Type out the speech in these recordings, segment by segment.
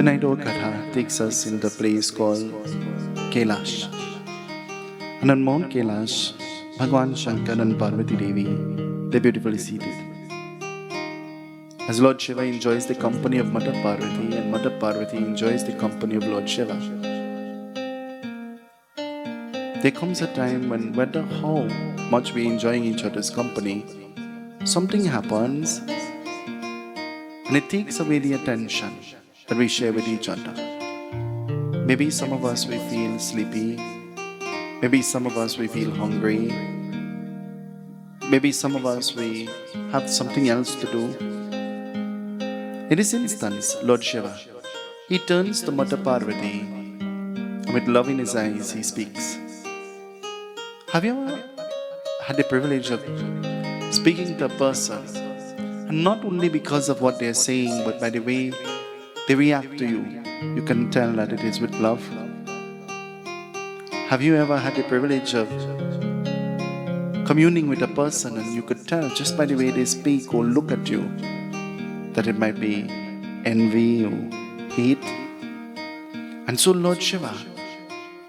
Tonight our Katha takes us in the place called Kailash. And on Mount Kailash, Bhagwan Shankar and Parvati Devi, they're beautifully seated. As Lord Shiva enjoys the company of Mother Parvati and Mother Parvati enjoys the company of Lord Shiva, there comes a time when, no matter how much we're enjoying each other's company, something happens and it takes away the attention that we share with each other. Maybe some of us we feel sleepy. Maybe some of us we feel hungry. Maybe some of us we have something else to do. In this instance, Lord Shiva, he turns to Mother Parvati and with love in his eyes he speaks. Have you ever had the privilege of speaking to a person and not only because of what they're saying but by the way they react to you, you can tell that it is with love? Have you ever had the privilege of communing with a person and you could tell just by the way they speak or look at you that it might be envy or hate? And so Lord Shiva,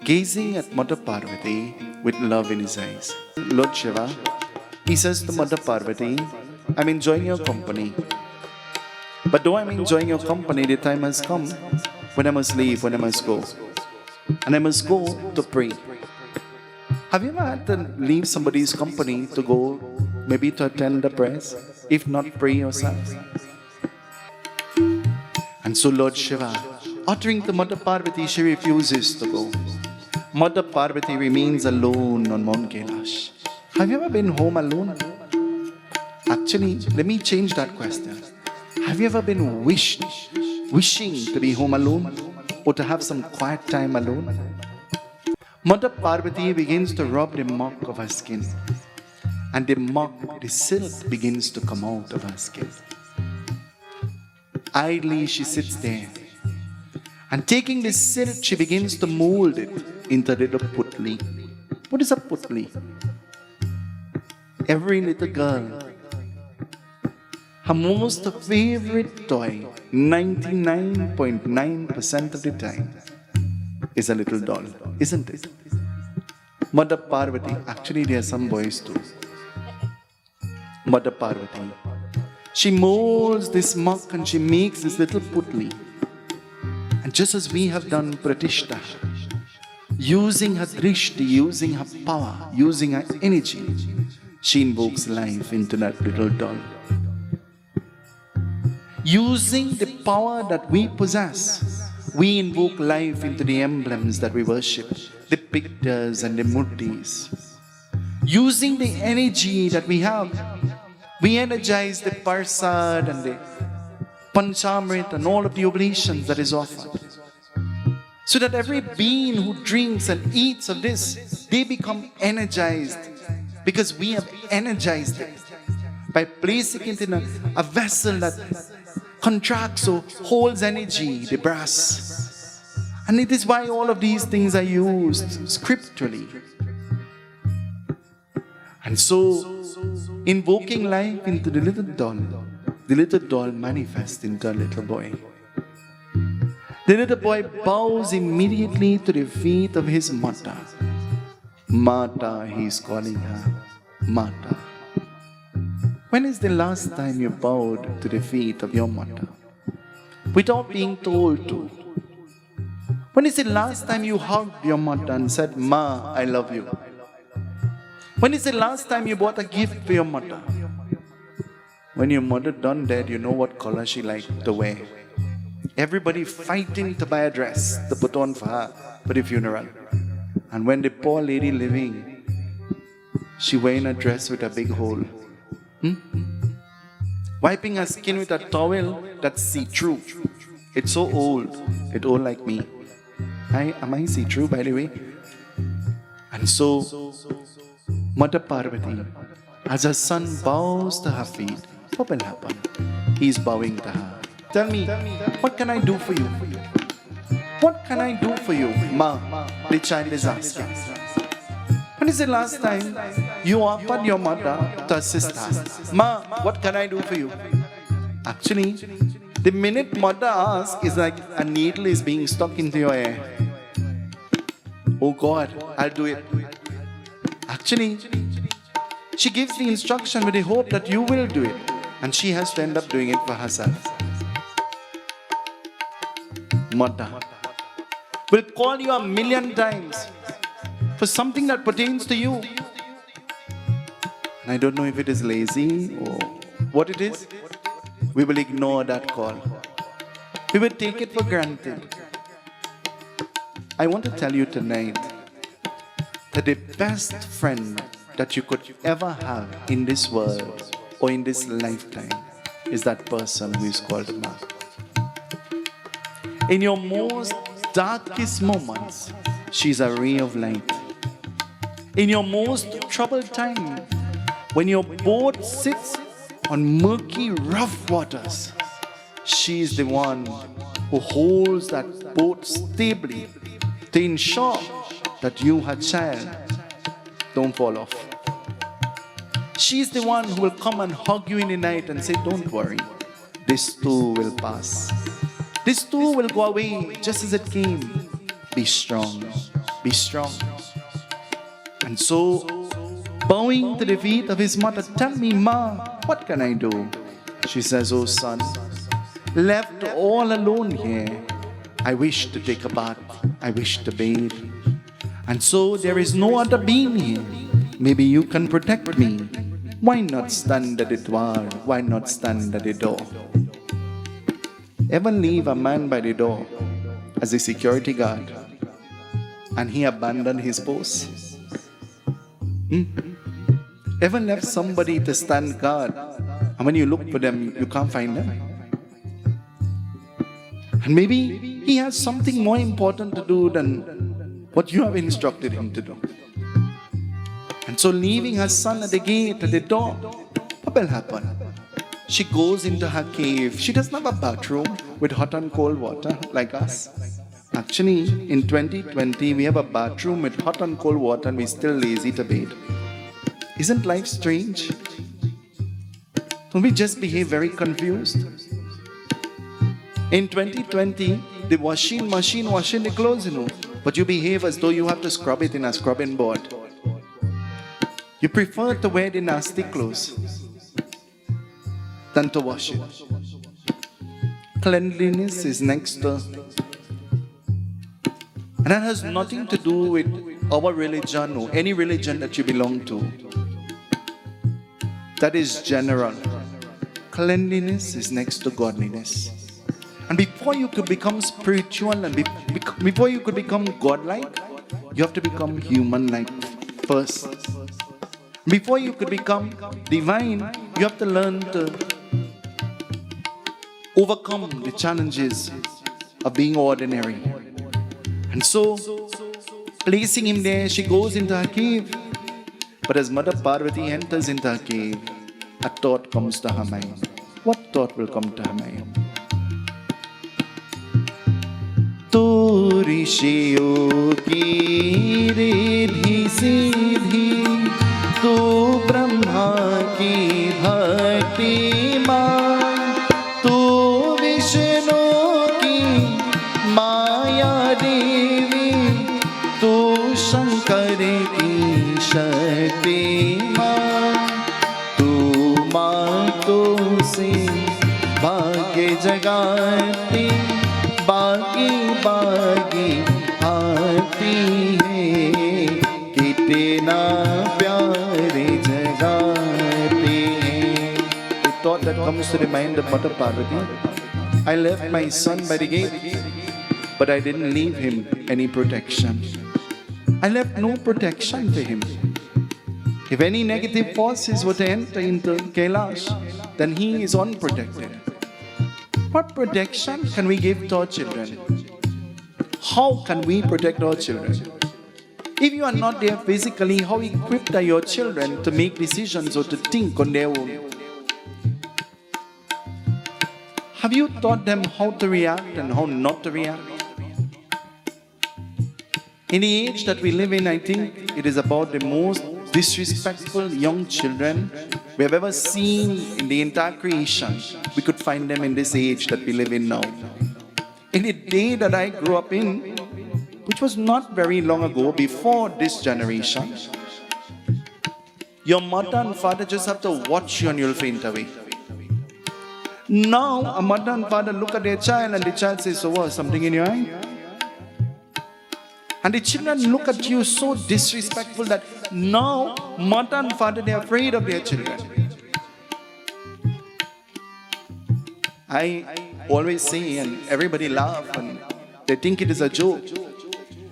gazing at Mother Parvati with love in his eyes, Lord Shiva, he says to Mother Parvati, I'm enjoying your company. But though I'm enjoying your company, the time has come when I must leave, when I must go. And I must go to pray. Have you ever had to leave somebody's company to go maybe to attend the prayers, if not pray yourself? And so Lord Shiva, uttering to Mother Parvati, she refuses to go. Mother Parvati remains alone on Mount Kailash. Have you ever been home alone? Actually, let me change that question. Have you ever been wishing to be home alone or to have some quiet time alone? Mother Parvati begins to rub the muck of her skin and the silk begins to come out of her skin. Idly she sits there and taking this silk she begins to mold it into a little putli. What is a putli? Every little girl, her most favorite toy, 99.9% of the time, is a little doll, isn't it? Mother Parvati, actually there are some boys too. Mother Parvati, she molds this muck and she makes this little putli. And just as we have done Pratishta, using her drishti, using her power, using her energy, she invokes life into that little doll. Using the power that we possess, we invoke life into the emblems that we worship, the pictures and the murtis. Using the energy that we have, we energize the parsad and the panchamrit and all of the oblations that is offered. So that every being who drinks and eats of this, they become energized because we have energized it by placing it in a vessel that contracts or holds energy, the brass. And it is why all of these things are used scripturally. And so, invoking life into the little doll manifests into a little boy. The little boy bows immediately to the feet of his mother. Mata, he is calling her. Mata. When is the last time you bowed to the feet of your mother? Without being told to. When is the last time you hugged your mother and said, Ma, I love you? When is the last time you bought a gift for your mother? When your mother done that, you know what color she liked to wear. Everybody fighting to buy a dress to put on for her for the funeral. And when the poor lady living, she wearing a dress with a big hole. Wiping her skin with a towel that's see-through. It's so old. It's old like me. Am I see-through, by the way? And so, Mother Parvati, as her son bows to her feet, what will happen? He's bowing to her. Tell me, what can I do for you? What can I do for you, Ma? The child is asking. When is the last time you offered your mother to assist her? Ma, what can I do for you? Actually, The minute mother asks, it's like a needle is being stuck into your hair. Oh God, I'll do it. Actually, she gives the instruction with the hope that you will do it. And she has to end up doing it for herself. Mother will call you 1,000,000 times for something that pertains to you. And I don't know if it is lazy or what it is. We will ignore that call. We will take it for granted. I want to tell you tonight that the best friend that you could ever have in this world or in this lifetime is that person who is called Ma. In your most darkest moments, she's a ray of light. In your most troubled time, when your boat sits on murky, rough waters, she is the one who holds that boat stably to ensure that you, her child, don't fall off. She is the one who will come and hug you in the night and say, don't worry, this too will pass. This too will go away just as it came. Be strong, be strong. And so, bowing to the feet of his mother, tell me, Ma, what can I do? She says, oh son, left all alone here, I wish to take a bath, I wish to bathe. And so there is no other being here. Maybe you can protect me. Why not stand at the door? Why not stand at the door? Ever leave a man by the door as a security guard and he abandoned his post? Ever left somebody to stand guard and when you look for them, you can't find them? And maybe he has something more important to do than what you have instructed him to do. And so leaving her son at the gate, at the door, what will happen? She goes into her cave. She doesn't have a bathroom with hot and cold water like us. Actually, in 2020, we have a bathroom with hot and cold water and we're still lazy to bathe. Isn't life strange? Don't we just behave very confused? In 2020, the washing machine washing the clothes, but you behave as though you have to scrub it in a scrubbing board. You prefer to wear the nasty clothes than to wash it. Cleanliness is next to, and that has nothing to do with our religion or any religion that you belong to. That is general. Cleanliness is next to godliness. And before you could become spiritual and before you could become godlike, you have to become human-like first. Before you could become divine, you have to learn to overcome the challenges of being ordinary. And so, placing him there, she goes into her cave. But as Mother Parvati enters into her cave, a thought comes to her mind. What thought will come to her mind? तो ऋषियों की रिद्धि सिद्धि, तू ब्रह्मा की भक्ति मान, तू विष्णु की माया देवी, तू शंकर की शक्ति मान, तू मातों से भाग्य जगाती, बागी बागी आती है, कितना प्यारे जगाते हैं. The thought that comes to the mind of Mother Parvati, I left my son by the gate, but I didn't leave him any protection. I left no protection to him. If any negative forces were to enter into Kailash, then he is unprotected. What protection can we give to our children? How can we protect our children? If you are not there physically, how equipped are your children to make decisions or to think on their own? Have you taught them how to react and how not to react? In the age that we live in, I think it is about the most disrespectful young children we have ever seen in the entire creation, we could find them in this age that we live in now. In the day that I grew up in, which was not very long ago, before this generation, your mother and father just have to watch you and you'll faint away. Now, a mother and father look at their child and the child says, so what, something in your eye? And the children look at you so disrespectful that now mother and father, they are afraid of their children. I always say, and everybody laugh and they think it is a joke,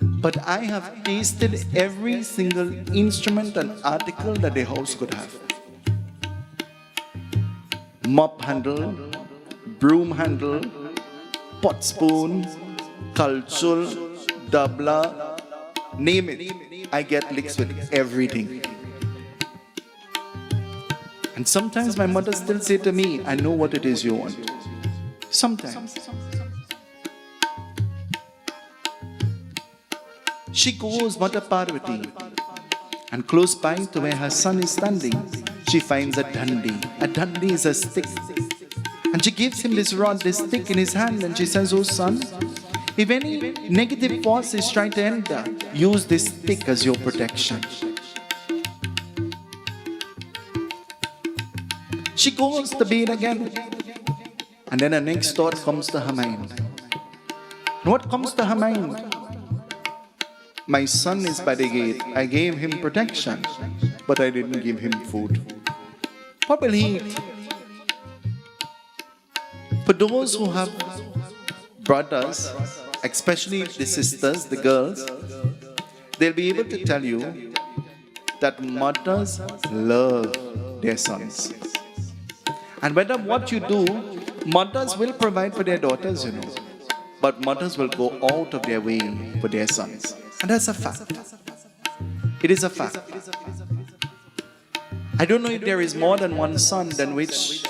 but I have tasted every single instrument and article that the house could have. Mop handle, broom handle, pot spoon, kalchul, dabla, name it. I get licks with everything. And sometimes my mother still say to me, I know what it is you want. Sometimes. She goes, Mother Parvati, and close by to where her son is standing, she finds a dandi. A dandi is a stick. And she gives him this rod, this stick in his hand, and she says, oh son, if any negative force is trying to enter, use this stick as your protection. She goes to bed again. And then her next thought comes to her mind. And what comes to her mind? My son is by the gate. I gave him protection, but I didn't give him food. What will he eat? For those who have brothers, especially the sisters, the girls, they'll be able to tell you that mothers love their sons. And whether what you do, mothers will provide for their daughters, you know, but mothers will go out of their way for their sons. And that's a fact. It is a fact. I don't know if there is more than one son, than which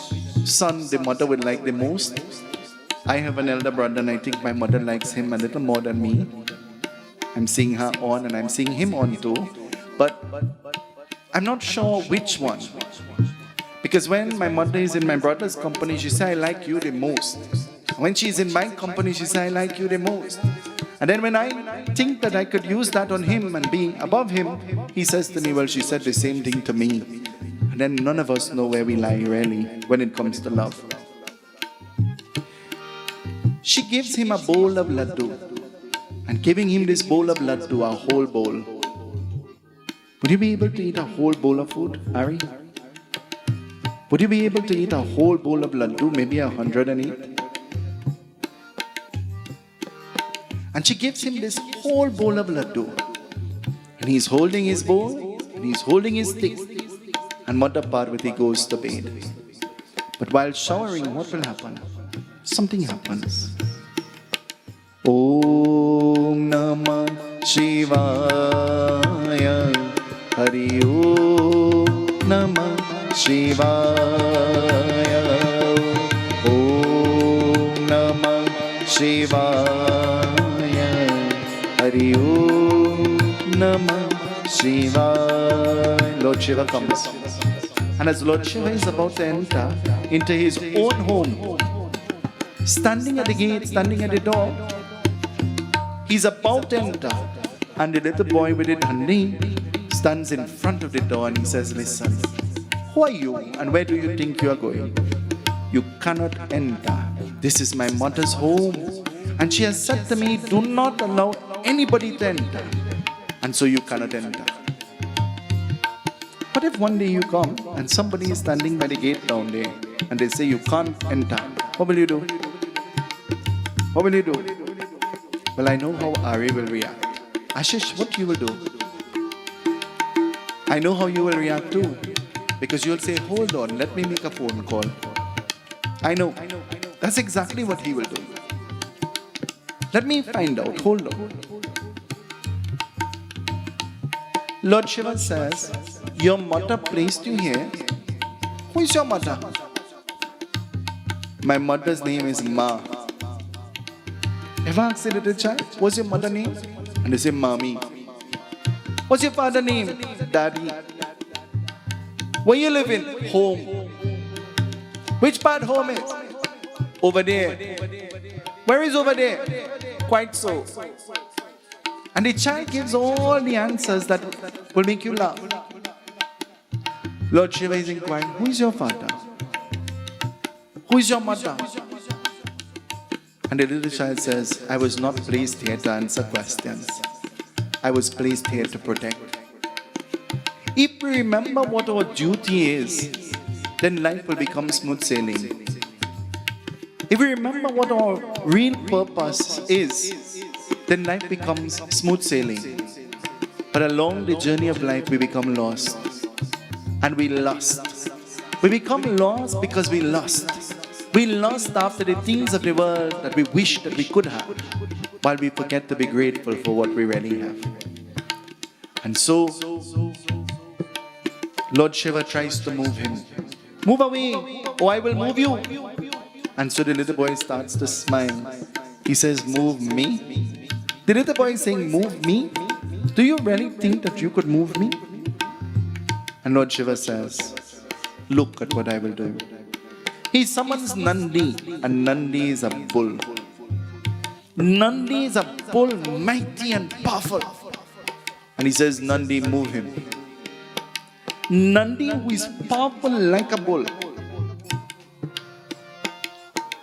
son the mother would like the most. I have an elder brother and I think my mother likes him a little more than me. I'm seeing her on and I'm seeing him on too. But I'm not sure which one. Because when my mother is in my brother's company, she says, I like you the most. When she's in my company, she says, I like you the most. And then when I think that I could use that on him and be above him, he says to me, well, she said the same thing to me. And then none of us know where we lie really when it comes to love. She gives him a bowl of laddu. And giving him this bowl of laddu, a whole bowl. Would you be able to eat a whole bowl of food, Ari? Would you be able to eat a whole bowl of laddu, maybe 108? And she gives him this whole bowl of laddu. And he's holding his bowl, and he's holding his stick. And Mother Parvati goes to bed. But while showering, what will happen? Something happens. Om Namah Shivaya, Hari Om Namah Shivaya, Om Namah Shivaya, Hari Om Namah Shivaya. Lord Shiva comes. And as Lord Shiva is about to enter into his own home, standing at the gate, standing at the door, he's about to enter. And the little boy with the dandi stands in front of the door and he says, listen, who are you and where do you think you are going? You cannot enter. This is my mother's home. And she has said to me, do not allow anybody to enter. And so you cannot enter. What if one day you come and somebody is standing by the gate down there and they say you can't enter? What will you do? What will you do? Well, I know how Ari will react. Ashish, what you will do? I know how you will react too. Because you'll say, hold on, let me make a phone call. I know. That's exactly what he will do. Let me find out. Hold on. Lord Shiva says, your mother placed you here. Who is your mother? My mother's name is Ma. Ever asked a little child, what's your mother's name? And they say, Mommy. What's your father's name? Daddy. Where you live in? Home. Which part home is? Over there. Where is over there? Quite so. And the child gives all the answers that will make you laugh. Lord Shiva is inquiring, who is your father? Who is your mother? And the little child says, I was not placed here to answer questions. I was placed here to protect. If we remember what our duty is, then life will become smooth sailing. If we remember what our real purpose is, then life becomes smooth sailing. But along the journey of life, we become lost. And we lust. We become lost because we lust. We lust after the things of the world that we wish that we could have, while we forget to be grateful for what we really have. And so, Lord Shiva tries to move him. Move away, or I will move you. And so the little boy starts to smile. He says, move me? The little boy is saying, move me? Do you really think that you could move me? And Lord Shiva says, look at what I will do. He summons Nandi, and Nandi is a bull. Nandi is a bull, mighty and powerful. And he says, Nandi, move him. Nandi, who is powerful like a bull.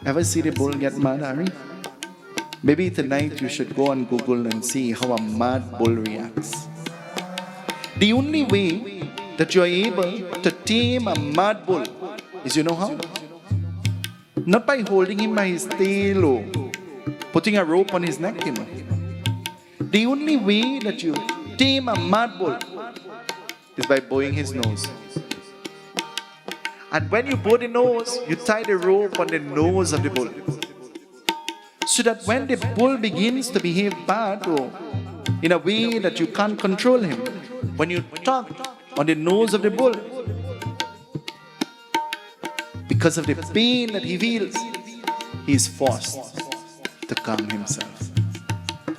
Ever see the bull get mad, Ari? Maybe tonight you should go on Google and see how a mad bull reacts. The only way that you are able to tame a mad bull is, you know how? Not by holding him by his tail or putting a rope on his neck, you know. The only way that you tame a mad bull is by bowing his nose. And when you bow the nose, you tie the rope on the nose of the bull. So that when the bull begins to behave bad or in a way that you can't control him, when you tug on the nose of the bull, because of the pain that he feels, he is forced to calm himself.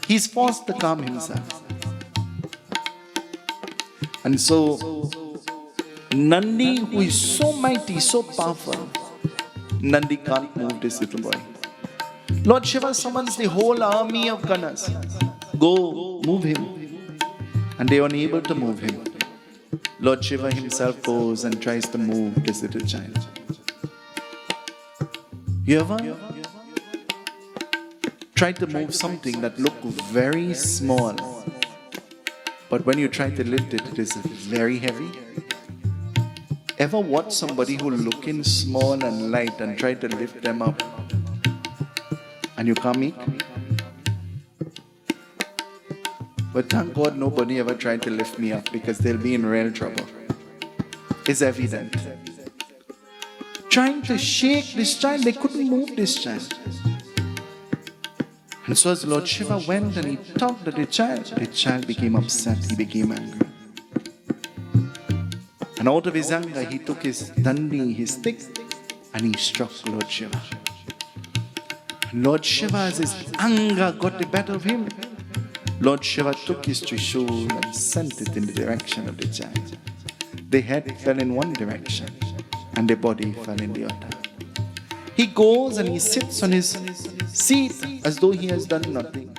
He is forced to calm himself. And so, Nandi, who is so mighty, so powerful, Nandi can't move this little boy. Lord Shiva summons the whole army of Ganas. Go, move him. And they are unable to move him. Lord Shiva himself goes and tries to move this little child. You ever tried to move something that looked very small, but when you try to lift it, it is very heavy? Ever watch somebody who looking small and light and try to lift them up, and you can't make? But thank God nobody ever tried to lift me up, because they'll be in real trouble. It's evident. Trying to shake this child, they couldn't move this child. And so as Lord Shiva went and he talked to the child became upset, he became angry. And out of his anger, he took his dandi, his stick, and he struck Lord Shiva. And Lord Shiva, as his anger got the better of him, Lord Shiva took his trishul and sent it in the direction of the child. The head fell in one direction, and the body fell in the other. He goes and he sits on his seat as though he has done nothing.